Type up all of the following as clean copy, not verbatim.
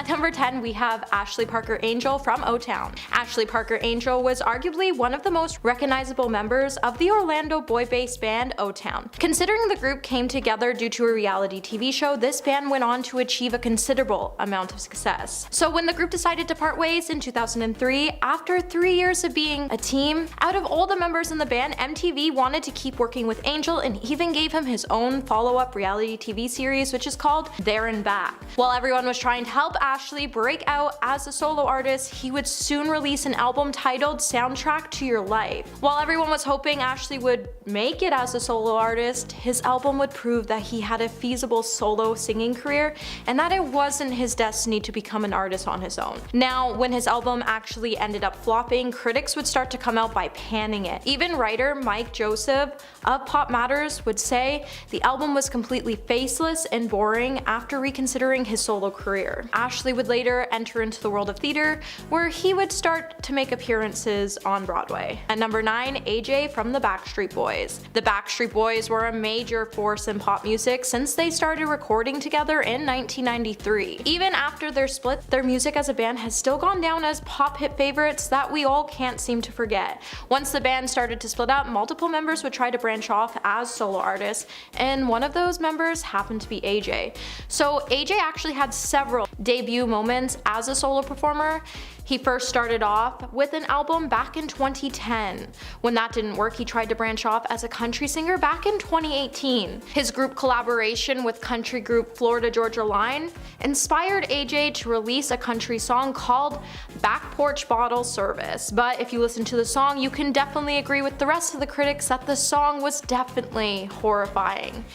At number 10, we have Ashley Parker Angel from O-Town. Ashley Parker Angel was arguably one of the most recognizable members of the Orlando boy-based band O-Town. Considering the group came together due to a reality TV show, this band went on to achieve a considerable amount of success. So when the group decided to part ways in 2003, after 3 years of being a team, out of all the members in the band, MTV wanted to keep working with Angel and even gave him his own follow-up reality TV series, which is called There and Back. While everyone was trying to help Ashley break out as a solo artist, he would soon release an album titled Soundtrack to Your Life. While everyone was hoping Ashley would make it as a solo artist, his album would prove that he had a feasible solo singing career and that it wasn't his destiny to become an artist on his own. Now, when his album actually ended up flopping, critics would start to come out by panning it. Even writer Mike Joseph of Pop Matters would say the album was completely faceless and boring after reconsidering his solo career. Ashley would later enter into the world of theater, where he would start to make appearances on Broadway. At number 9, AJ from the Backstreet Boys. The Backstreet Boys were a major force in pop music since they started recording together in 1993. Even after their split, their music as a band has still gone down as pop hit favorites that we all can't seem to forget. Once the band started to split up, multiple members would try to branch off as solo artists, and one of those members happened to be AJ. So AJ actually had several debut moments as a solo performer. He first started off with an album back in 2010. When that didn't work, he tried to branch off as a country singer back in 2018. His group collaboration with country group Florida Georgia Line inspired AJ to release a country song called Back Porch Bottle Service. But if you listen to the song, you can definitely agree with the rest of the critics that the song was definitely horrifying.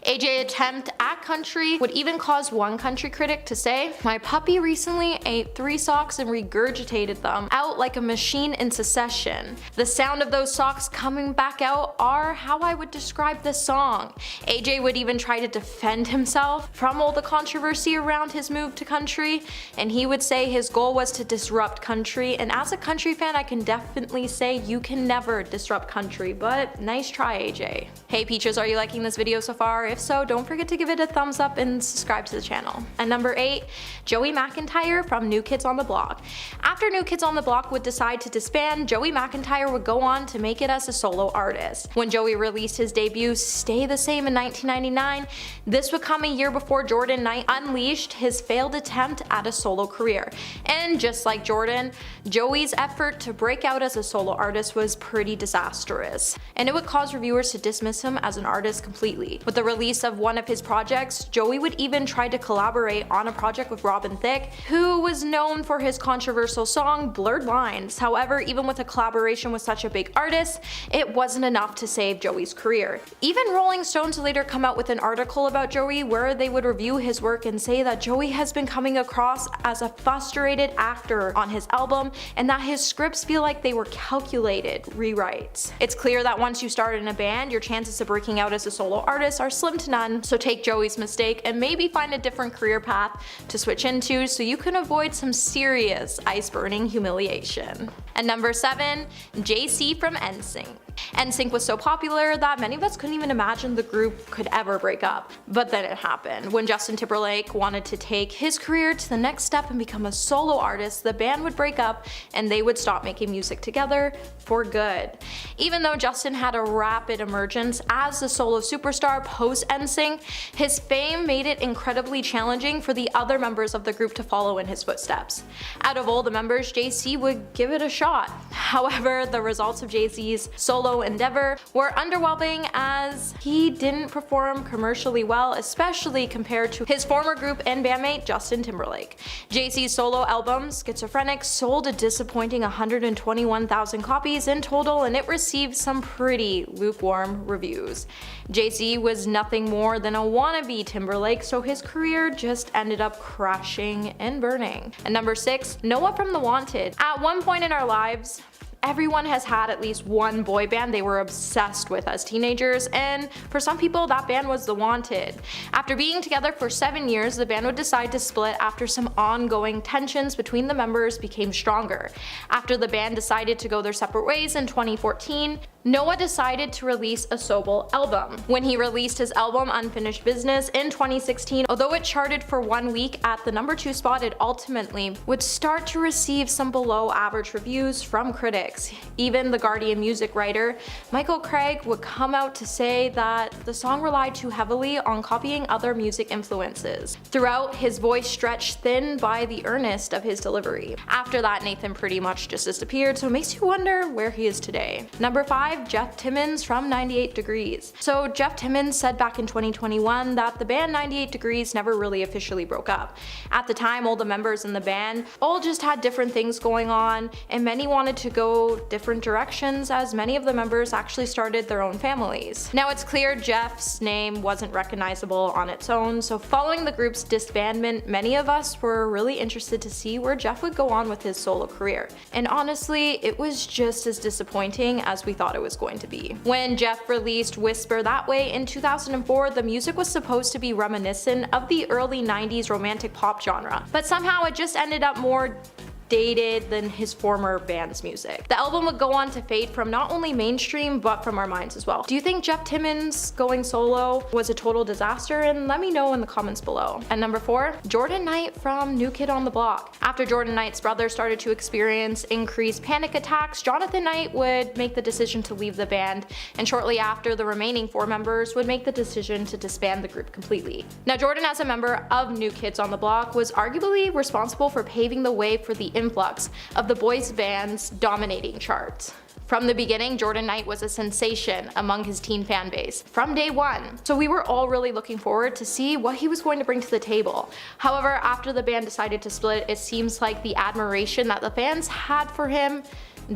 AJ's attempt at country would even cause one country critic to say, "My puppy recently ate 3 socks and regurgitated them out like a machine in succession. The sound of those socks coming back out are how I would describe this song." AJ would even try to defend himself from all the controversy around his move to country, and he would say his goal was to disrupt country, and as a country fan I can definitely say you can never disrupt country, but nice try, AJ. Hey Peaches, are you liking this video so far? If so, don't forget to give it a thumbs up and subscribe to the channel. At number 8, Joey McIntyre from New Kids on the Block. After New Kids on the Block would decide to disband, Joey McIntyre would go on to make it as a solo artist. When Joey released his debut Stay the Same in 1999, this would come a year before Jordan Knight unleashed his failed attempt at a solo career. And just like Jordan, Joey's effort to break out as a solo artist was pretty disastrous, and it would cause reviewers to dismiss him as an artist completely. With the release of one of his projects, Joey would even try to collaborate on a project with Robin Thicke, who was known for his controversial song Blurred Lines. However, even with a collaboration with such a big artist, it wasn't enough to save Joey's career. Even Rolling Stone would later come out with an article about Joey where they would review his work and say that Joey has been coming across as a frustrated actor on his album and that his scripts feel like they were calculated rewrites. It's clear that once you start in a band, your chances of breaking out as a solo artist are slim to none, so take Joey's mistake and maybe find a different career path to switch into so you can avoid some serious ice-burning humiliation. At number 7, JC from NSYNC. NSYNC was so popular that many of us couldn't even imagine the group could ever break up. But then it happened. When Justin Timberlake wanted to take his career to the next step and become a solo artist, the band would break up and they would stop making music together for good. Even though Justin had a rapid emergence as a solo superstar post NSYNC, his fame made it incredibly challenging for the other members of the group to follow in his footsteps. Out of all the members, JC would give it a shot. However, the results of JC's solo endeavor were underwhelming as he didn't perform commercially well, especially compared to his former group and bandmate Justin Timberlake. JC's solo album, Schizophrenic, sold a disappointing 121,000 copies in total, and it received some pretty lukewarm reviews. JC was nothing more than a wannabe Timberlake, so his career just ended up crashing and burning. At number 6, Noah from The Wanted. At one point in our lives, Everyone has had at least one boy band they were obsessed with as teenagers, and for some people that band was The Wanted. After being together for 7 years, the band would decide to split after some ongoing tensions between the members became stronger. After the band decided to go their separate ways in 2014, Noah decided to release a solo album. When he released his album Unfinished Business in 2016, although it charted for 1 week at the number 2 spot, it ultimately would start to receive some below average reviews from critics. Even The Guardian music writer Michael Craig would come out to say that the song relied too heavily on copying other music influences. Throughout, his voice stretched thin by the earnest of his delivery. After that, Nathan pretty much just disappeared, so it makes you wonder where he is today. Number 5, Jeff Timmons from 98 Degrees. So Jeff Timmons said back in 2021 that the band 98 Degrees never really officially broke up. At the time, all the members in the band all just had different things going on, and many wanted to go different directions as many of the members actually started their own families. Now it's clear Jeff's name wasn't recognizable on its own, so following the group's disbandment, many of us were really interested to see where Jeff would go on with his solo career. And honestly, it was just as disappointing as we thought it was going to be. When Jeff released Whisper That Way in 2004, the music was supposed to be reminiscent of the early 90s romantic pop genre, but somehow it just ended up more dated than his former band's music. The album would go on to fade from not only mainstream but from our minds as well. Do you think Jeff Timmons going solo was a total disaster? And let me know in the comments below. And number 4, Jordan Knight from New Kid on the Block. After Jordan Knight's brother started to experience increased panic attacks, Jonathan Knight would make the decision to leave the band, and shortly after, the remaining 4 members would make the decision to disband the group completely. Now Jordan, as a member of New Kids on the Block, was arguably responsible for paving the way for the influx of the boys bands dominating charts. From the beginning, Jordan Knight was a sensation among his teen fan base from day one, so we were all really looking forward to see what he was going to bring to the table. However, after the band decided to split, it seems like the admiration that the fans had for him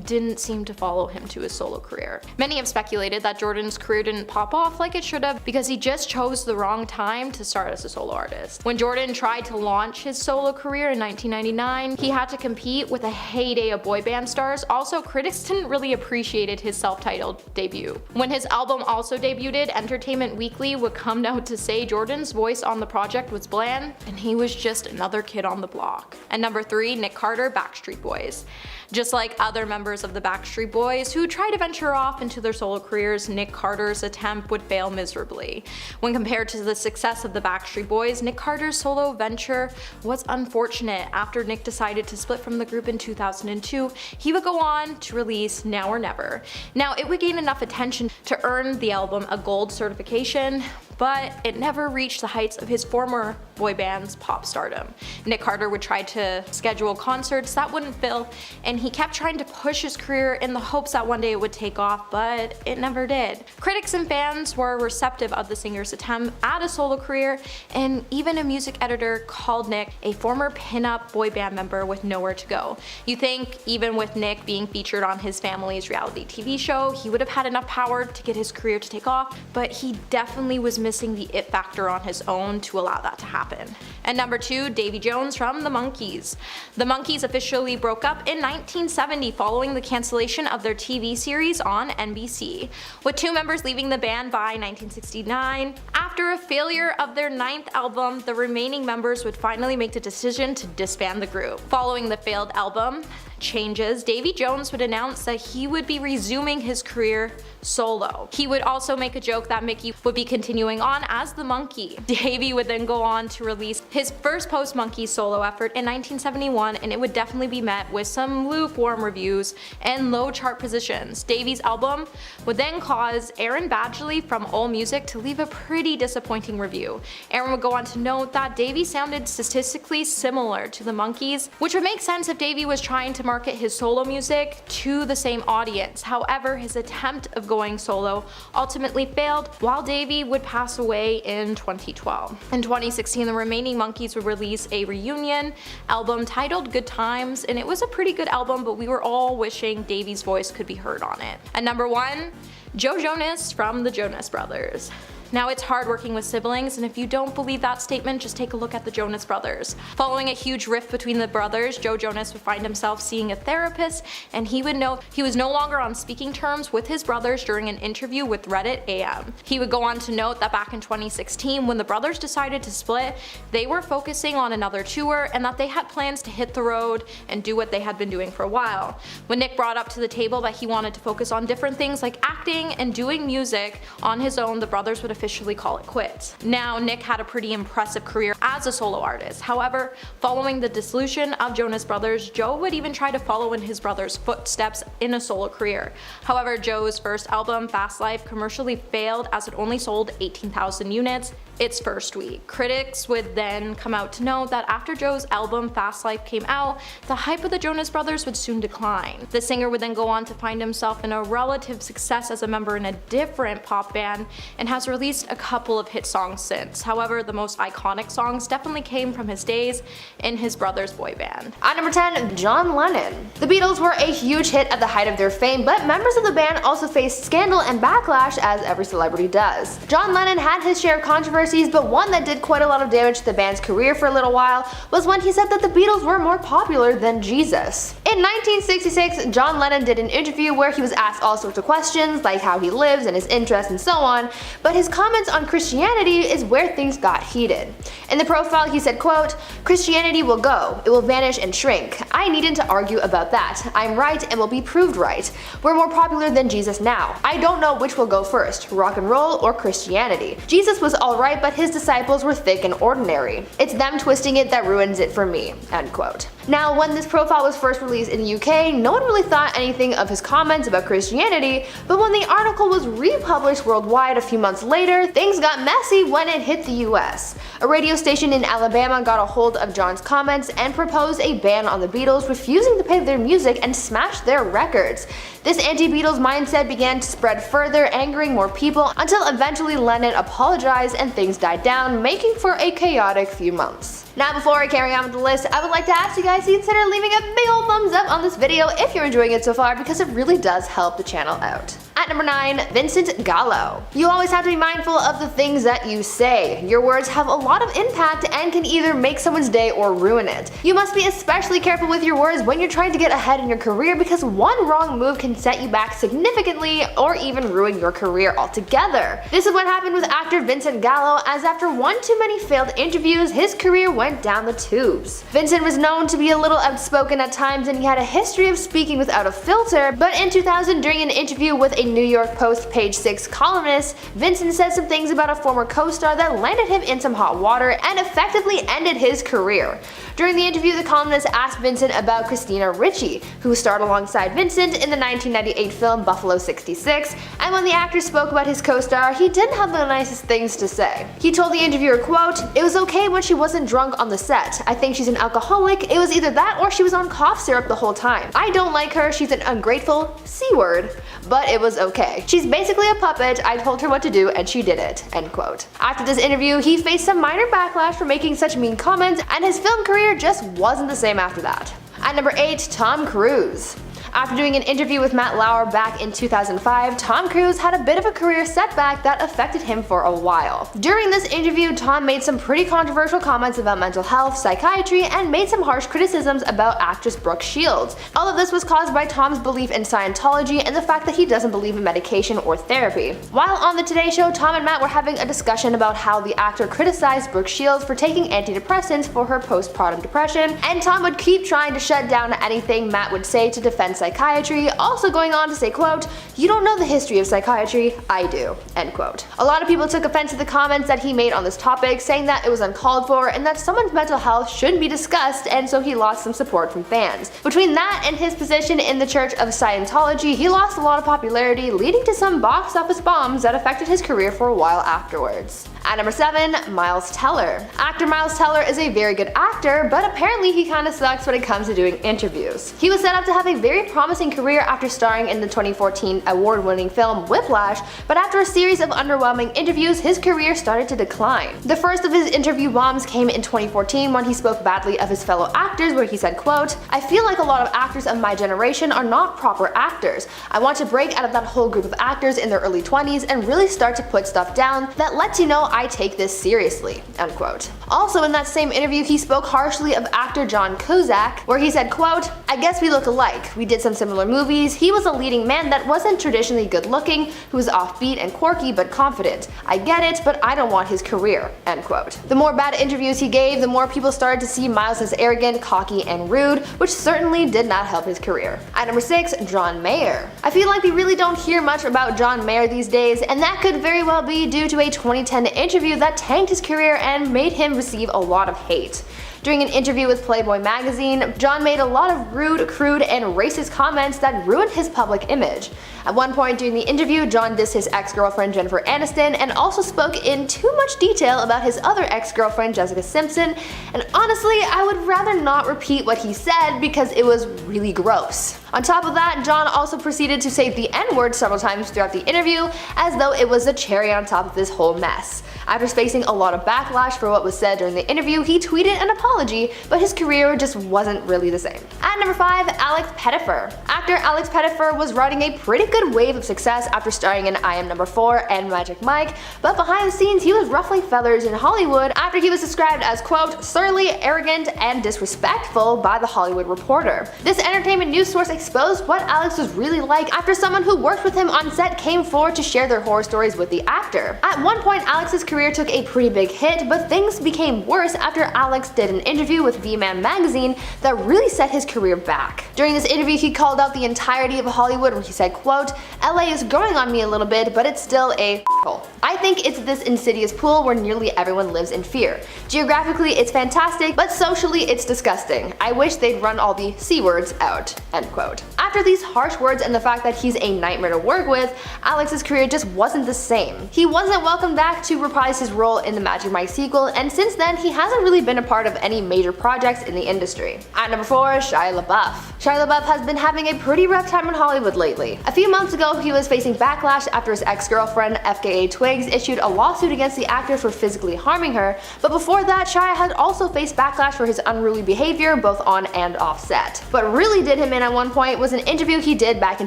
didn't seem to follow him to his solo career. Many have speculated that Jordan's career didn't pop off like it should have because he just chose the wrong time to start as a solo artist. When Jordan tried to launch his solo career in 1999, he had to compete with a heyday of boy band stars. Also, critics didn't really appreciate his self-titled debut. When his album also debuted, Entertainment Weekly would come out to say Jordan's voice on the project was bland and he was just another kid on the block. And number 3, Nick Carter, Backstreet Boys. Just like other members of the Backstreet Boys who tried to venture off into their solo careers, Nick Carter's attempt would fail miserably. When compared to the success of the Backstreet Boys, Nick Carter's solo venture was unfortunate. After Nick decided to split from the group in 2002, he would go on to release Now or Never. Now, it would gain enough attention to earn the album a gold certification, but it never reached the heights of his former boy band's pop stardom. Nick Carter would try to schedule concerts that wouldn't fill, and he kept trying to push his career in the hopes that one day it would take off, but it never did. Critics and fans were receptive of the singer's attempt at a solo career, and even a music editor called Nick a former pin-up boy band member with nowhere to go. You think even with Nick being featured on his family's reality TV show, he would have had enough power to get his career to take off, but he definitely was missing the it factor on his own to allow that to happen. And number 2, Davy Jones from the Monkees. The Monkees officially broke up in 1970 following the cancellation of their TV series on NBC, with 2 members leaving the band by 1969. After a failure of their 9th album, the remaining members would finally make the decision to disband the group. Following the failed album Changes, Davy Jones would announce that he would be resuming his career solo. He would also make a joke that Mickey would be continuing on as the monkey. Davy would then go on to release his first post-Monkees solo effort in 1971, and it would definitely be met with some lukewarm reviews and low chart positions. Davy's album would then cause Aaron Badgley from AllMusic to leave a pretty disappointing review. Aaron would go on to note that Davy sounded statistically similar to the Monkees, which would make sense if Davy was trying to market his solo music to the same audience. However, his attempt of going solo ultimately failed, while Davy would pass away in 2012. In 2016, the remaining Monkees would release a reunion album titled Good Times, and it was a pretty good album, but we were all wishing Davy's voice could be heard on it. And number 1, Joe Jonas from the Jonas Brothers. Now, it's hard working with siblings, and if you don't believe that statement, just take a look at the Jonas Brothers. Following a huge rift between the brothers, Joe Jonas would find himself seeing a therapist, and he would know he was no longer on speaking terms with his brothers during an interview with Reddit AM. He would go on to note that back in 2016, when the brothers decided to split, they were focusing on another tour and that they had plans to hit the road and do what they had been doing for a while. When Nick brought up to the table that he wanted to focus on different things like acting and doing music on his own, the brothers would officially call it quits. Now, Nick had a pretty impressive career as a solo artist. However, following the dissolution of Jonas Brothers, Joe would even try to follow in his brother's footsteps in a solo career. However, Joe's first album, Fast Life, commercially failed as it only sold 18,000 units its first week. Critics would then come out to note that after Joe's album Fast Life came out, the hype of the Jonas Brothers would soon decline. The singer would then go on to find himself in a relative success as a member in a different pop band and has released a couple of hit songs since. However, the most iconic songs definitely came from his days in his brother's boy band. At number 10, John Lennon. The Beatles were a huge hit at the height of their fame, but members of the band also faced scandal and backlash, as every celebrity does. John Lennon had his share of controversies, but one that did quite a lot of damage to the band's career for a little while was when he said that the Beatles were more popular than Jesus. In 1966, John Lennon did an interview where he was asked all sorts of questions, like how he lives and his interests and so on, but his comments on Christianity is where things got heated. In the profile, he said, quote, "Christianity will go, it will vanish and shrink. I needn't to argue about that. I'm right and will be proved right. We're more popular than Jesus now. I don't know which will go first, rock and roll or Christianity. Jesus was alright, but his disciples were thick and ordinary. It's them twisting it that ruins it for me." End quote. Now, when this profile was first released in the UK, no one really thought anything of his comments about Christianity, but when the article was republished worldwide a few months later, things got messy when it hit the US. A radio station in Alabama got a hold of John's comments and proposed a ban on the Beatles, refusing to pay their music and smashed their records. This anti-Beatles mindset began to spread further, angering more people, until eventually Lennon apologized and things died down, making for a chaotic few months. Now, before I carry on with the list, I would like to ask you guys to consider leaving a big old thumbs up on this video if you're enjoying it so far, because it really does help the channel out. At number 9, Vincent Gallo. You always have to be mindful of the things that you say. Your words have a lot of impact and can either make someone's day or ruin it. You must be especially careful with your words when you're trying to get ahead in your career, because one wrong move can set you back significantly or even ruin your career altogether. This is what happened with actor Vincent Gallo, as after one too many failed interviews, his career went down the tubes. Vincent was known to be a little outspoken at times, and he had a history of speaking without a filter, but in 2000, during an interview with a New York Post Page 6 columnist, Vincent said some things about a former co-star that landed him in some hot water and effectively ended his career. During the interview, the columnist asked Vincent about Christina Ricci, who starred alongside Vincent in the 1998 film Buffalo 66, and when the actor spoke about his co-star, he didn't have the nicest things to say. He told the interviewer, quote, "It was okay when she wasn't drunk on the set. I think she's an alcoholic. It was either that or she was on cough syrup the whole time. I don't like her. She's an ungrateful C-word, but it was okay. She's basically a puppet. I told her what to do and she did it." End quote. After this interview, he faced some minor backlash for making such mean comments, and his film career just wasn't the same after that. At number 8, Tom Cruise. After doing an interview with Matt Lauer back in 2005, Tom Cruise had a bit of a career setback that affected him for a while. During this interview, Tom made some pretty controversial comments about mental health, psychiatry, and made some harsh criticisms about actress Brooke Shields. All of this was caused by Tom's belief in Scientology and the fact that he doesn't believe in medication or therapy. While on the Today Show, Tom and Matt were having a discussion about how the actor criticized Brooke Shields for taking antidepressants for her postpartum depression, and Tom would keep trying to shut down anything Matt would say to defend psychiatry, also going on to say, quote, "You don't know the history of psychiatry, I do." End quote. A lot of people took offense to the comments that he made on this topic, saying that it was uncalled for and that someone's mental health shouldn't be discussed, and so he lost some support from fans. Between that and his position in the Church of Scientology, he lost a lot of popularity, leading to some box office bombs that affected his career for a while afterwards. At number 7, Miles Teller. Actor Miles Teller is a very good actor, but apparently he kinda sucks when it comes to doing interviews. He was set up to have a very promising career after starring in the 2014 award-winning film Whiplash, but after a series of underwhelming interviews, his career started to decline. The first of his interview bombs came in 2014 when he spoke badly of his fellow actors, where he said, quote, "I feel like a lot of actors of my generation are not proper actors. I want to break out of that whole group of actors in their early 20s and really start to put stuff down that lets you know I take this seriously," unquote. Also in that same interview, he spoke harshly of actor John Cusack, where he said, quote, "I guess we look alike. We did some similar movies. He was a leading man that wasn't traditionally good looking, who was offbeat and quirky but confident. I get it, but I don't want his career," end quote. The more bad interviews he gave, the more people started to see Miles as arrogant, cocky, and rude, which certainly did not help his career. At number 6, John Mayer. I feel like we really don't hear much about John Mayer these days, and that could very well be due to a 2010 interview that tanked his career and made him receive a lot of hate. During an interview with Playboy magazine, John made a lot of rude, crude, and racist comments that ruined his public image. At one point during the interview, John dissed his ex-girlfriend Jennifer Aniston and also spoke in too much detail about his other ex-girlfriend Jessica Simpson, and honestly, I would rather not repeat what he said because it was really gross. On top of that, John also proceeded to say the N-word several times throughout the interview, as though it was the cherry on top of this whole mess. After facing a lot of backlash for what was said during the interview, he tweeted an apology, but his career just wasn't really the same. At number 5, Alex Pettyfer. Actor Alex Pettyfer was riding a pretty good wave of success after starring in I Am Number 4 and Magic Mike, but behind the scenes he was ruffling feathers in Hollywood after he was described as, quote, "surly, arrogant, and disrespectful" by The Hollywood Reporter. This entertainment news source exposed what Alex was really like after someone who worked with him on set came forward to share their horror stories with the actor. At one point, Alex's career took a pretty big hit, but things became worse after Alex did an interview with V-Man magazine that really set his career back. During this interview, he called out the entirety of Hollywood where he said, quote, "LA is growing on me a little bit, but it's still a hole. I think it's this insidious pool where nearly everyone lives in fear. Geographically, it's fantastic, but socially, it's disgusting. I wish they'd run all the C words out," end quote. After these harsh words and the fact that he's a nightmare to work with, Alex's career just wasn't the same. He wasn't welcomed back to reprise his role in the Magic Mike sequel, and since then, he hasn't really been a part of any major projects in the industry. At number 4, Shia LaBeouf. Shia LaBeouf has been having a pretty rough time in Hollywood lately. A few months ago, he was facing backlash after his ex-girlfriend, FKA Twigs, issued a lawsuit against the actor for physically harming her, but before that, Shia had also faced backlash for his unruly behavior both on and off set. What really did him in at one point was an interview he did back in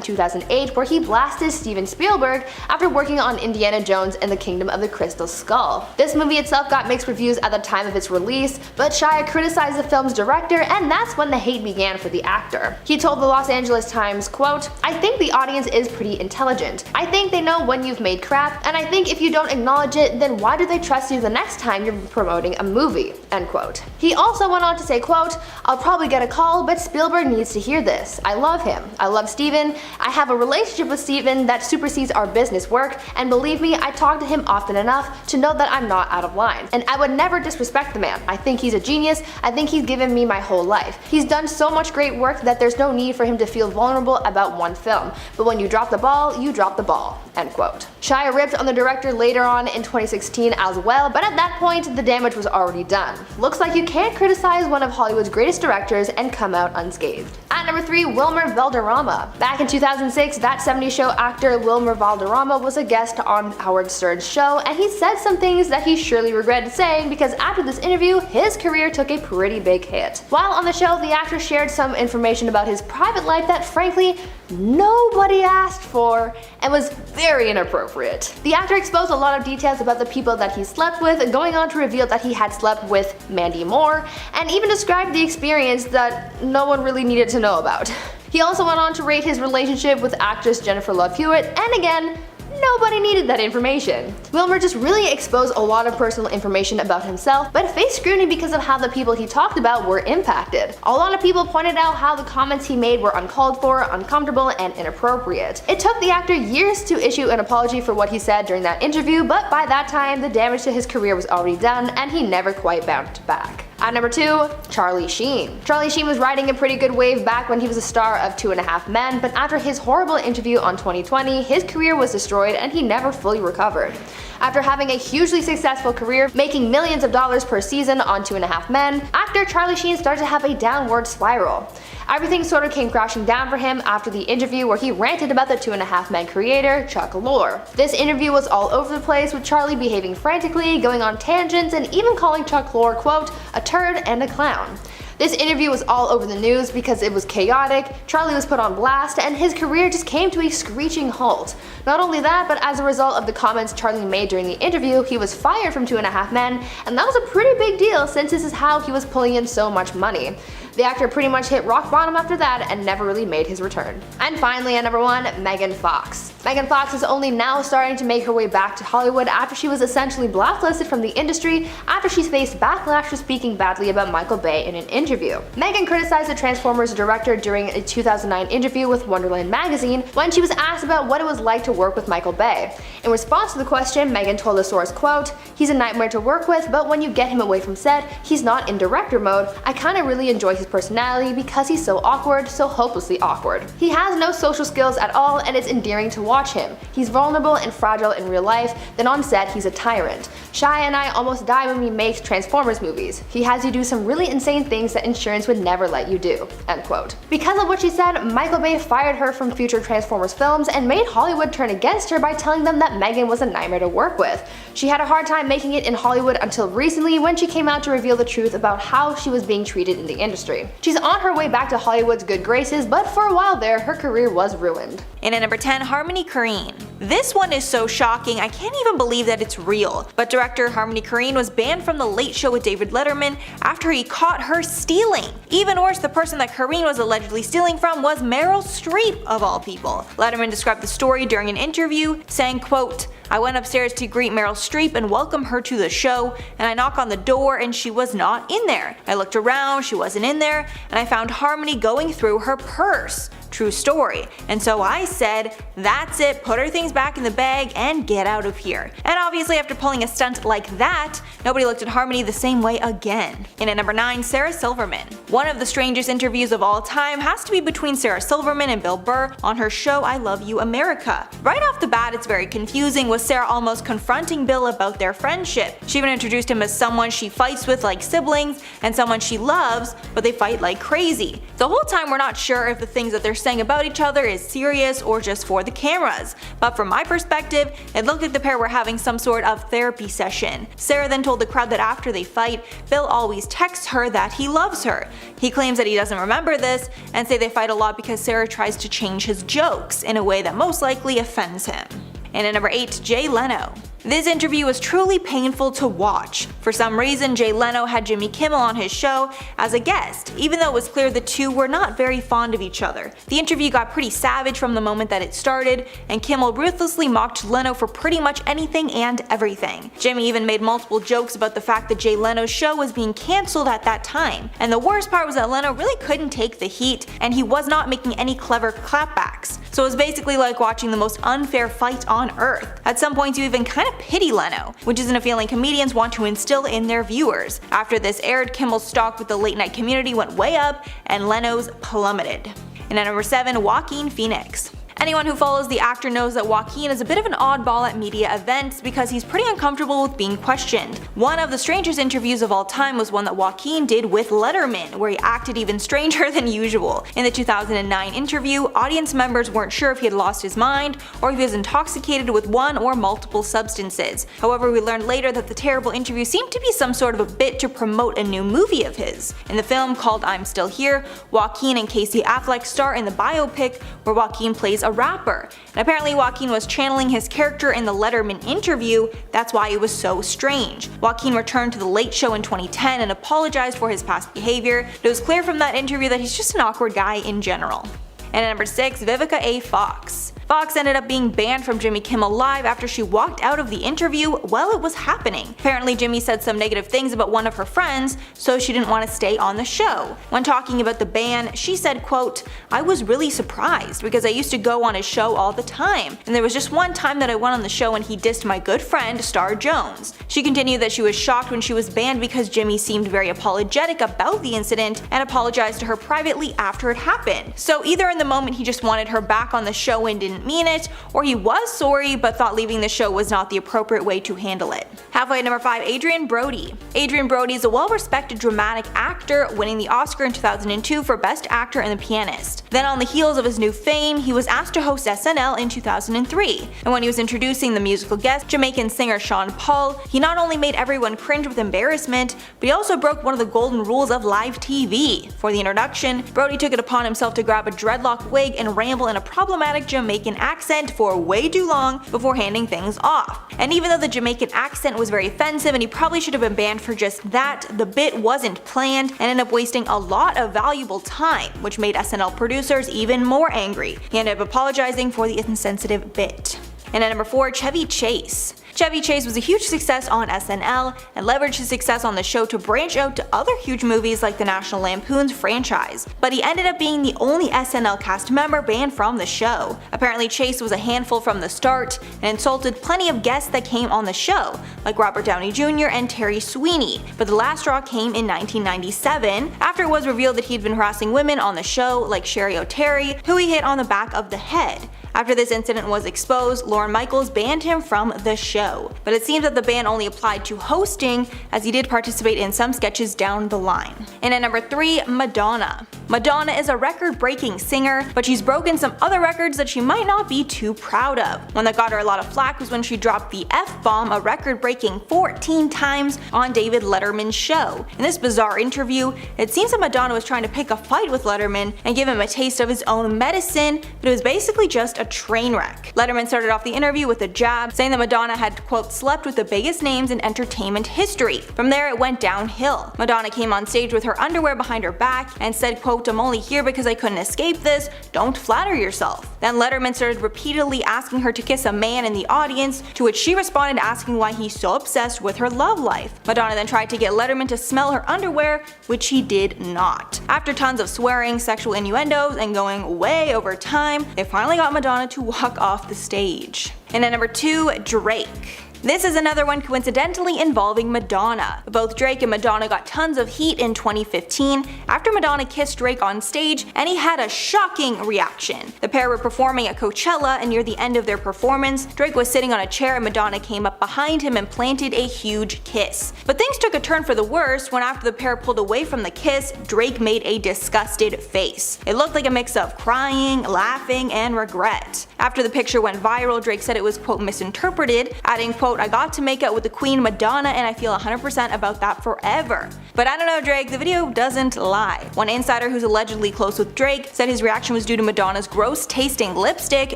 2008 where he blasted Steven Spielberg after working on Indiana Jones and the Kingdom of the Crystal Skull. This movie itself got mixed reviews at the time of its release, but Shia criticized the film's director, and that's when the hate began for the actor. He told the Los Angeles Times, quote, "I think the audience is pretty intelligent. I think they know when you've made crap, and I think if you don't acknowledge it, then why do they trust you the next time you're promoting a movie," end quote. He also went on to say, quote, "I'll probably get a call, but Spielberg needs to hear this. I love him. I love Steven. I have a relationship with Steven that supersedes our business work, and believe me, I talk to him often enough to know that I'm not out of line. And I would never disrespect the man. I think he's a genius. I think he's given me my whole life. He's done so much great work that there's no need for him to feel vulnerable about one film. But when you drop the ball, you drop the ball," end quote. Shia ripped on the director later on in 2016 as well, but at that point, the damage was already done. Looks like you can't criticize one of Hollywood's greatest directors and come out unscathed. At number 3, Wilmer Valderrama. Back in 2006, That 70s Show actor Wilmer Valderrama was a guest on Howard Stern's show, and he said some things that he surely regretted saying because after this interview, his career took a pretty big hit. While on the show, the actor shared some information about his private life that frankly, nobody asked for and was very inappropriate. The actor exposed a lot of details about the people that he slept with, going on to reveal that he had slept with Mandy Moore, and even described the experience that no one really needed to know about. He also went on to rate his relationship with actress Jennifer Love Hewitt, and again, nobody needed that information. Wilmer just really exposed a lot of personal information about himself, but faced scrutiny because of how the people he talked about were impacted. A lot of people pointed out how the comments he made were uncalled for, uncomfortable, and inappropriate. It took the actor years to issue an apology for what he said during that interview, but by that time, the damage to his career was already done, and he never quite bounced back. At number 2, Charlie Sheen. Charlie Sheen was riding a pretty good wave back when he was a star of 2.5 Men, but after his horrible interview on 2020, his career was destroyed and he never fully recovered. After having a hugely successful career, making millions of dollars per season on 2.5 Men, actor Charlie Sheen started to have a downward spiral. Everything sort of came crashing down for him after the interview where he ranted about the 2.5 Men creator, Chuck Lorre. This interview was all over the place, with Charlie behaving frantically, going on tangents, and even calling Chuck Lorre, quote, a turd and a clown. This interview was all over the news because it was chaotic, Charlie was put on blast, and his career just came to a screeching halt. Not only that, but as a result of the comments Charlie made during the interview, he was fired from 2.5 Men, and that was a pretty big deal since this is how he was pulling in so much money. The actor pretty much hit rock bottom after that and never really made his return. And finally, at number 1, Megan Fox. Megan Fox is only now starting to make her way back to Hollywood after she was essentially blacklisted from the industry after she faced backlash for speaking badly about Michael Bay in an interview. Megan criticized the Transformers director during a 2009 interview with Wonderland magazine when she was asked about what it was like to work with Michael Bay. In response to the question, Megan told the source, quote, he's a nightmare to work with, but when you get him away from set, he's not in director mode. I kinda really enjoy his personality because he's so awkward, so hopelessly awkward. He has no social skills at all and it's endearing to watch him. He's vulnerable and fragile in real life, then on set he's a tyrant. Shia and I almost die when we make Transformers movies. He has you do some really insane things that insurance would never let you do, end quote. Because of what she said, Michael Bay fired her from future Transformers films and made Hollywood turn against her by telling them that Megan was a nightmare to work with. She had a hard time making it in Hollywood until recently when she came out to reveal the truth about how she was being treated in the industry. She's on her way back to Hollywood's good graces, but for a while there, her career was ruined. And at number 10, Harmony Korine. This one is so shocking, I can't even believe that it's real. But director Harmony Korine was banned from The Late Show with David Letterman after he caught her stealing. Even worse, the person that Korine was allegedly stealing from was Meryl Streep, of all people. Letterman described the story during an interview, saying, quote, I went upstairs to greet Meryl Streep and welcome her to the show, and I knock on the door and she was not in there. I looked around, she wasn't in there, and I found Harmony going through her purse. True story. And so I said, that's it, put her things back in the bag and get out of here. And obviously after pulling a stunt like that, nobody looked at Harmony the same way again. And at number 9, Sarah Silverman. One of the strangest interviews of all time has to be between Sarah Silverman and Bill Burr on her show I Love You America. Right off the bat it's very confusing, with Sarah almost confronting Bill about their friendship. She even introduced him as someone she fights with like siblings and someone she loves, but they fight like crazy. The whole time we're not sure if the things that they're saying about each other is serious or just for the cameras. But from my perspective, it looked like the pair were having some sort of therapy session. Sarah then told the crowd that after they fight, Bill always texts her that he loves her. He claims that he doesn't remember this and say they fight a lot because Sarah tries to change his jokes in a way that most likely offends him. And at number 8, Jay Leno. This interview was truly painful to watch. For some reason, Jay Leno had Jimmy Kimmel on his show as a guest, even though it was clear the two were not very fond of each other. The interview got pretty savage from the moment that it started, and Kimmel ruthlessly mocked Leno for pretty much anything and everything. Jimmy even made multiple jokes about the fact that Jay Leno's show was being cancelled at that time. And the worst part was that Leno really couldn't take the heat, and he was not making any clever clapbacks. So it was basically like watching the most unfair fight on earth. At some points you even kind of pity Leno, which isn't a feeling comedians want to instill in their viewers. After this aired, Kimmel's stock with the late night community went way up and Leno's plummeted. And at number 7, Joaquin Phoenix. Anyone who follows the actor knows that Joaquin is a bit of an oddball at media events because he's pretty uncomfortable with being questioned. One of the strangest interviews of all time was one that Joaquin did with Letterman, where he acted even stranger than usual. In the 2009 interview, audience members weren't sure if he had lost his mind or if he was intoxicated with one or multiple substances. However, we learned later that the terrible interview seemed to be some sort of a bit to promote a new movie of his. In the film called I'm Still Here, Joaquin and Casey Affleck star in the biopic where Joaquin plays a rapper. And apparently Joaquin was channeling his character in the Letterman interview, that's why it was so strange. Joaquin returned to The Late Show in 2010 and apologized for his past behavior. It was clear from that interview that he's just an awkward guy in general. And at number 6, Vivica A Fox. Fox ended up being banned from Jimmy Kimmel Live after she walked out of the interview while it was happening. Apparently Jimmy said some negative things about one of her friends, so she didn't want to stay on the show. When talking about the ban, she said, quote, "I was really surprised because I used to go on his show all the time, and there was just one time that I went on the show and he dissed my good friend Star Jones." She continued that she was shocked when she was banned because Jimmy seemed very apologetic about the incident and apologized to her privately after it happened. So either in the moment he just wanted her back on the show and didn't mean it, or he was sorry but thought leaving the show was not the appropriate way to handle it. Halfway at number 5, Adrien Brody. Adrien Brody is a well-respected dramatic actor, winning the Oscar in 2002 for Best Actor in The Pianist. Then on the heels of his new fame, he was asked to host SNL in 2003, and when he was introducing the musical guest, Jamaican singer Sean Paul, he not only made everyone cringe with embarrassment, but he also broke one of the golden rules of live TV. For the introduction, Brody took it upon himself to grab a dreadlock wig and ramble in a problematic Jamaican accent for way too long before handing things off. And even though the Jamaican accent was very offensive and he probably should have been banned for just that, the bit wasn't planned and ended up wasting a lot of valuable time, which made SNL producers even more angry. He ended up apologizing for the insensitive bit. And at number 4, Chevy Chase. Chevy Chase was a huge success on SNL and leveraged his success on the show to branch out to other huge movies like the National Lampoon's franchise, but he ended up being the only SNL cast member banned from the show. Apparently Chase was a handful from the start and insulted plenty of guests that came on the show, like Robert Downey Jr. and Terry Sweeney, but the last straw came in 1997 after it was revealed that he'd been harassing women on the show like Sherry O'Terry, who he hit on the back of the head. After this incident was exposed, Lorne Michaels banned him from the show, but it seems that the ban only applied to hosting, as he did participate in some sketches down the line. And at number 3, Madonna. Madonna is a record-breaking singer, but she's broken some other records that she might not be too proud of. One that got her a lot of flack was when she dropped the F-bomb a record-breaking 14 times on David Letterman's show. In this bizarre interview, it seems that Madonna was trying to pick a fight with Letterman and give him a taste of his own medicine, but it was basically just a train wreck. Letterman started off the interview with a jab, saying that Madonna had, quote, slept with the biggest names in entertainment history. From there it went downhill. Madonna came on stage with her underwear behind her back and said, quote, "I'm only here because I couldn't escape this, don't flatter yourself." Then Letterman started repeatedly asking her to kiss a man in the audience, to which she responded asking why he's so obsessed with her love life. Madonna then tried to get Letterman to smell her underwear, which he did not. After tons of swearing, sexual innuendos, and going way over time, they finally got Madonna to walk off the stage. And at number 2, Drake. This is another one coincidentally involving Madonna. Both Drake and Madonna got tons of heat in 2015 after Madonna kissed Drake on stage and he had a shocking reaction. The pair were performing at Coachella, and near the end of their performance, Drake was sitting on a chair and Madonna came up behind him and planted a huge kiss. But things took a turn for the worse when after the pair pulled away from the kiss, Drake made a disgusted face. It looked like a mix of crying, laughing, and regret. After the picture went viral, Drake said it was, quote, misinterpreted, adding, quote, "I got to make out with the queen Madonna and I feel 100% about that forever." But I don't know, Drake, the video doesn't lie. One insider who's allegedly close with Drake said his reaction was due to Madonna's gross tasting lipstick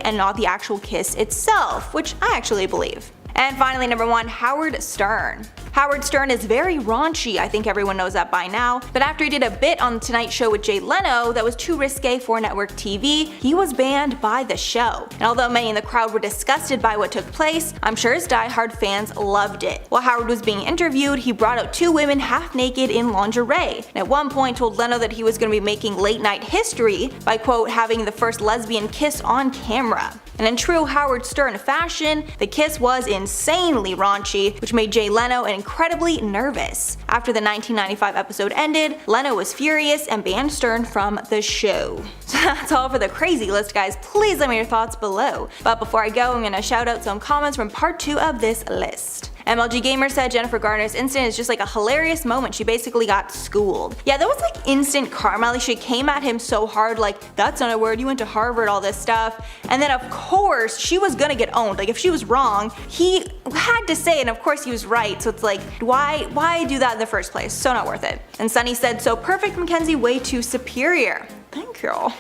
and not the actual kiss itself, which I actually believe. And finally, number 1, Howard Stern. Howard Stern is very raunchy, I think everyone knows that by now, but after he did a bit on The Tonight Show with Jay Leno that was too risque for network TV, he was banned by the show. And although many in the crowd were disgusted by what took place, I'm sure his diehard fans loved it. While Howard was being interviewed, he brought out 2 women half naked in lingerie, and at one point told Leno that he was going to be making late night history by, quote, having the first lesbian kiss on camera. And in true Howard Stern fashion, the kiss was insanely raunchy, which made Jay Leno incredibly nervous. After the 1995 episode ended, Leno was furious and banned Stern from the show. So that's all for the crazy list, guys. Please let me know your thoughts below. But before I go, I'm gonna shout out some comments from part 2 of this list. MLG Gamer said Jennifer Garner's incident is just like a hilarious moment. She basically got schooled. Yeah, that was like instant karma. She came at him so hard, like, that's not a word, you went to Harvard, all this stuff. And then of course she was gonna get owned. Like if she was wrong, he had to say it, and of course he was right. So it's like, why do that in the first place? So not worth it. And Sunny said, so perfect, Mackenzie, way too superior. Thank you.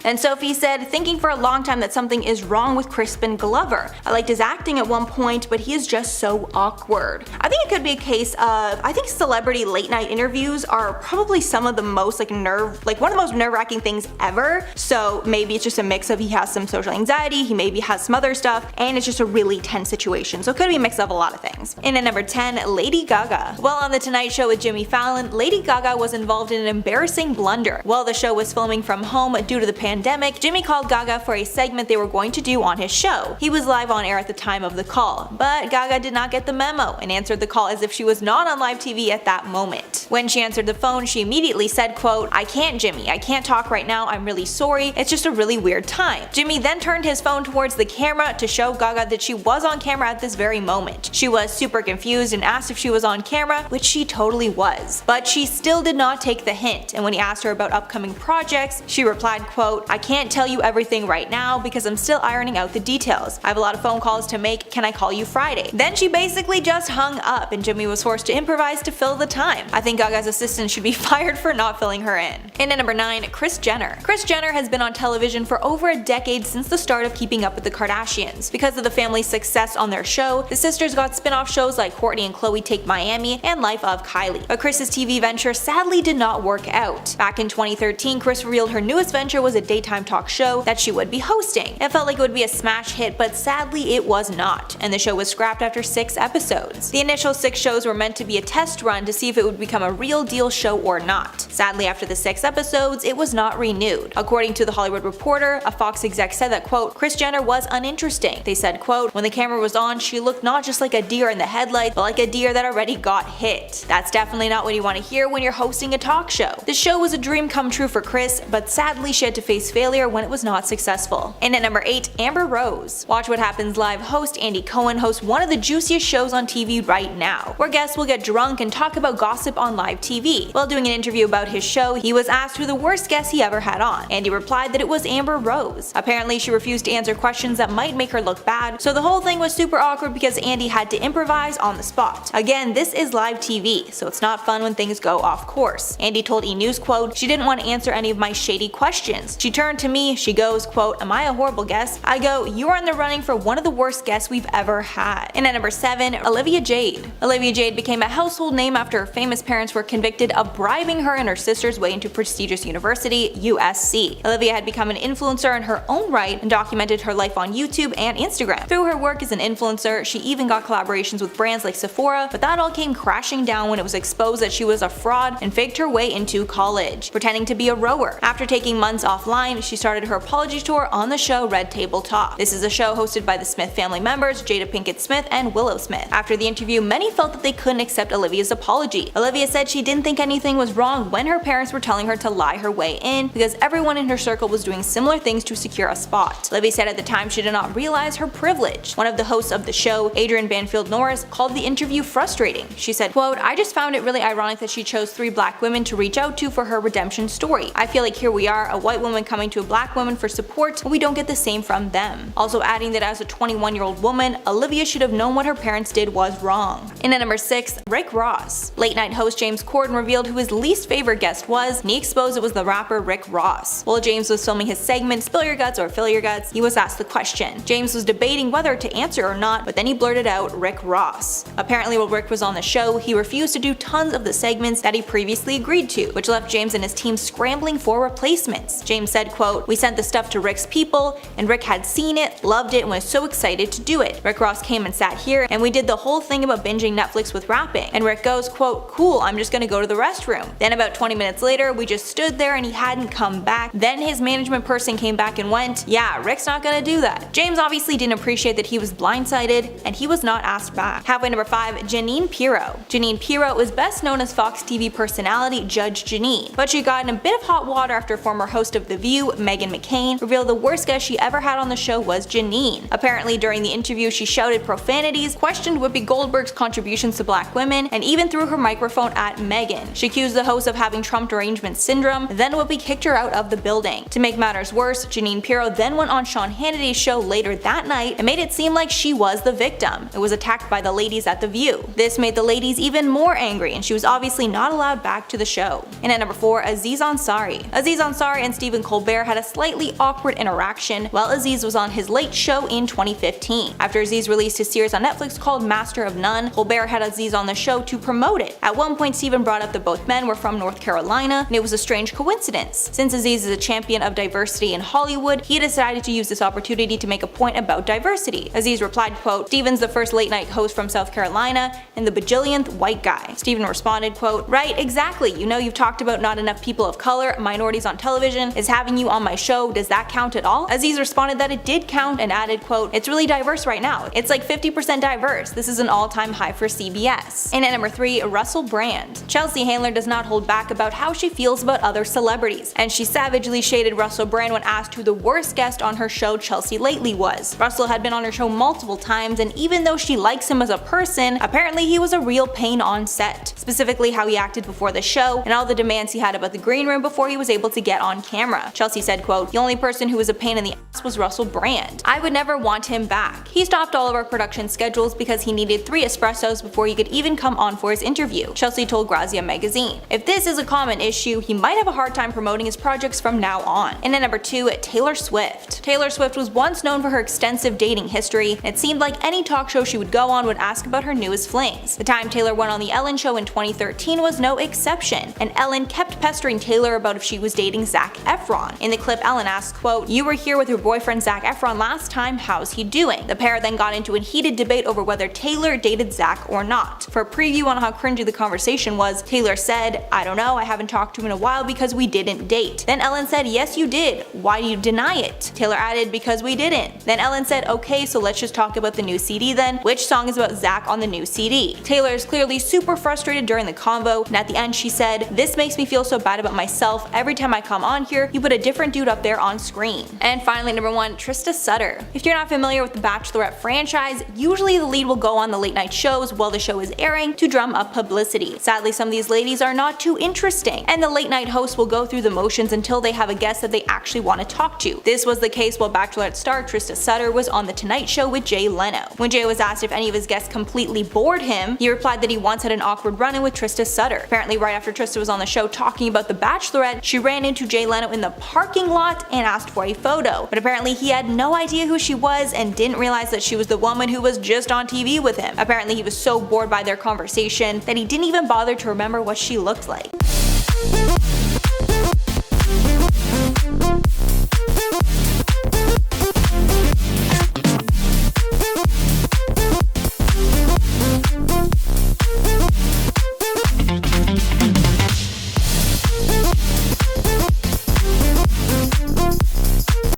And Sophie said, thinking for a long time that something is wrong with Crispin Glover. I liked his acting at one point, but he is just so awkward. I think it could be a case of, I think celebrity late night interviews are probably some of the most one of the most nerve-wracking things ever. So maybe it's just a mix of he has some social anxiety, he maybe has some other stuff, and it's just a really tense situation. So it could be a mix of a lot of things. And at number 10, Lady Gaga. While on The Tonight Show with Jimmy Fallon, Lady Gaga was involved in an embarrassing blunder. While the show was filming from home due to the pandemic, Jimmy called Gaga for a segment they were going to do on his show. He was live on air at the time of the call, but Gaga did not get the memo and answered the call as if she was not on live TV at that moment. When she answered the phone, she immediately said, quote, "I can't, Jimmy, I can't talk right now, I'm really sorry, it's just a really weird time." Jimmy then turned his phone towards the camera to show Gaga that she was on camera at this very moment. She was super confused and asked if she was on camera, which she totally was. But she still did not take the hint, and when he asked her about upcoming projects, she replied, quote, "I can't tell you everything right now because I'm still ironing out the details. I have a lot of phone calls to make, can I call you Friday?" Then she basically just hung up and Jimmy was forced to improvise to fill the time. I think Gaga's assistant should be fired for not filling her in. And at number 9, Kris Jenner. Kris Jenner has been on television for over a decade since the start of Keeping Up with the Kardashians. Because of the family's success on their show, the sisters got spin-off shows like Kourtney and Khloe Take Miami and Life of Kylie. But Kris's TV venture sadly did not work out. Back in 2013, Kris revealed her newest venture was a daytime talk show that she would be hosting. It felt like it would be a smash hit, but sadly it was not, and the show was scrapped after 6 episodes. The initial 6 shows were meant to be a test run to see if it would become a real deal show or not. Sadly, after the 6 episodes, it was not renewed. According to The Hollywood Reporter, a Fox exec said that, quote, "Kris Jenner was uninteresting." They said, quote, "When the camera was on, she looked not just like a deer in the headlights, but like a deer that already got hit." That's definitely not what you want to hear when you're hosting a talk show. The show was a dream come true for Kris, but sadly she had to face failure when it was not successful. And at number 8, Amber Rose. Watch What Happens Live host Andy Cohen hosts one of the juiciest shows on TV right now, where guests will get drunk and talk about gossip on live TV. While doing an interview about his show, he was asked who the worst guest he ever had on. Andy replied that it was Amber Rose. Apparently she refused to answer questions that might make her look bad, so the whole thing was super awkward because Andy had to improvise on the spot. Again, this is live TV, so it's not fun when things go off course. Andy told E! News, quote, "She didn't want to answer any of my shady questions. She turned to me, she goes, quote, 'Am I a horrible guest?' I go, 'You are in the running for one of the worst guests we've ever had.'" And at number 7, Olivia Jade. Olivia Jade became a household name after her famous parents were convicted of bribing her and her sister's way into prestigious university, USC. Olivia had become an influencer in her own right and documented her life on YouTube and Instagram. Through her work as an influencer, she even got collaborations with brands like Sephora, but that all came crashing down when it was exposed that she was a fraud and faked her way into college, pretending to be a rower. After taking months offline, she started her apology tour on the show Red Table Talk. This is a show hosted by the Smith family members, Jada Pinkett Smith and Willow Smith. After the interview, many felt that they couldn't accept Olivia's apology. Olivia said she didn't think anything was wrong when her parents were telling her to lie her way in because everyone in her circle was doing similar things to secure a spot. Olivia said at the time she did not realize her privilege. One of the hosts of the show, Adrienne Banfield Norris, called the interview frustrating. She said, quote, "I just found it really ironic that she chose 3 black women to reach out to for her redemption story. I feel like here we are, a white woman coming to a black woman for support, but we don't get the same from them." Also adding that as a 21-year-old woman, Olivia should have known what her parents did was wrong. And at number 6, Rick Ross. Late night host James Corden revealed who his least favorite guest was, and he exposed it was the rapper Rick Ross. While James was filming his segment Spill Your Guts or Fill Your Guts, he was asked the question. James was debating whether to answer or not, but then he blurted out Rick Ross. Apparently while Rick was on the show, he refused to do tons of the segments that he previously agreed to, which left James and his team scrambling for replacements. James said, quote, "We sent the stuff to Rick's people, and Rick had seen it, loved it, and was so excited to do it. Rick Ross came and sat here, and we did the whole thing about binging Netflix with rapping." And Rick goes, quote, "Cool, I'm just gonna go to the restroom." Then about 20 minutes later, we just stood there and he hadn't come back. Then his management person came back and went, "Yeah, Rick's not gonna do that." James obviously didn't appreciate that he was blindsided, and he was not asked back. Halfway number 5, Jeanine Pirro. Jeanine Pirro is best known as Fox TV personality Judge Jeanine, but she got in a bit of hot water after former host of The View, Meghan McCain, revealed the worst guest she ever had on the show was Jeanine. Apparently during the interview she shouted profanities, questioned Whoopi Goldberg's contributions to black women, and even threw her microphone at Meghan. She accused the host of having Trump derangement syndrome, then Whoopi kicked her out of the building. To make matters worse, Jeanine Pirro then went on Sean Hannity's show later that night and made it seem like she was the victim. It was attacked by the ladies at The View. This made the ladies even more angry, and she was obviously not allowed back to the show. And at number 4, Aziz Ansari. Aziz Ansari and Stephen Colbert Colbert had a slightly awkward interaction while Aziz was on his Late Show in 2015. After Aziz released his series on Netflix called Master of None, Colbert had Aziz on the show to promote it. At one point, Stephen brought up that both men were from North Carolina, and it was a strange coincidence. Since Aziz is a champion of diversity in Hollywood, he decided to use this opportunity to make a point about diversity. Aziz replied, quote, "Stephen's the first late night host from South Carolina and the bajillionth white guy." Stephen responded, quote, "Right, exactly. You know, you've talked about not enough people of color, minorities on television. Is having you on my show, does that count at all?" Aziz responded that it did count and added, quote, "It's really diverse right now. It's like 50% diverse. This is an all-time high for CBS." And at number 3, Russell Brand. Chelsea Handler does not hold back about how she feels about other celebrities, and she savagely shaded Russell Brand when asked who the worst guest on her show Chelsea lately was. Russell had been on her show multiple times, and even though she likes him as a person, apparently he was a real pain on set. Specifically how he acted before the show, and all the demands he had about the green room before he was able to get on camera. Chelsea said, quote, "The only person who was a pain in the ass was Russell Brand. I would never want him back. He stopped all of our production schedules because he needed 3 espressos before he could even come on for his interview," Chelsea told Grazia magazine. If this is a common issue, he might have a hard time promoting his projects from now on. And at number 2, Taylor Swift. Taylor Swift was once known for her extensive dating history, and it seemed like any talk show she would go on would ask about her newest flings. The time Taylor went on The Ellen Show in 2013 was no exception, and Ellen kept pestering Taylor about if she was dating Zac Efron. In the clip, Ellen asked, quote, "You were here with your boyfriend Zac Efron last time, how's he doing?" The pair then got into a heated debate over whether Taylor dated Zac or not. For a preview on how cringy the conversation was, Taylor said, "I don't know, I haven't talked to him in a while because we didn't date." Then Ellen said, "Yes you did, why do you deny it?" Taylor added, "Because we didn't." Then Ellen said, "Okay, so let's just talk about the new CD then. Which song is about Zac on the new CD?" Taylor is clearly super frustrated during the convo, and at the end she said, "This makes me feel so bad about myself. Every time I come on here, you put a different dude up there on screen." And finally, number 1, Trista Sutter. If you're not familiar with the Bachelorette franchise, usually the lead will go on the late night shows while the show is airing to drum up publicity. Sadly, some of these ladies are not too interesting, and the late night hosts will go through the motions until they have a guest that they actually want to talk to. This was the case while Bachelorette star Trista Sutter was on The Tonight Show with Jay Leno. When Jay was asked if any of his guests completely bored him, he replied that he once had an awkward run-in with Trista Sutter. Apparently, right after Trista was on the show talking about The Bachelorette, she ran into Jay Leno in the parking lot and asked for a photo. But apparently he had no idea who she was and didn't realize that she was the woman who was just on TV with him. Apparently he was so bored by their conversation that he didn't even bother to remember what she looked like.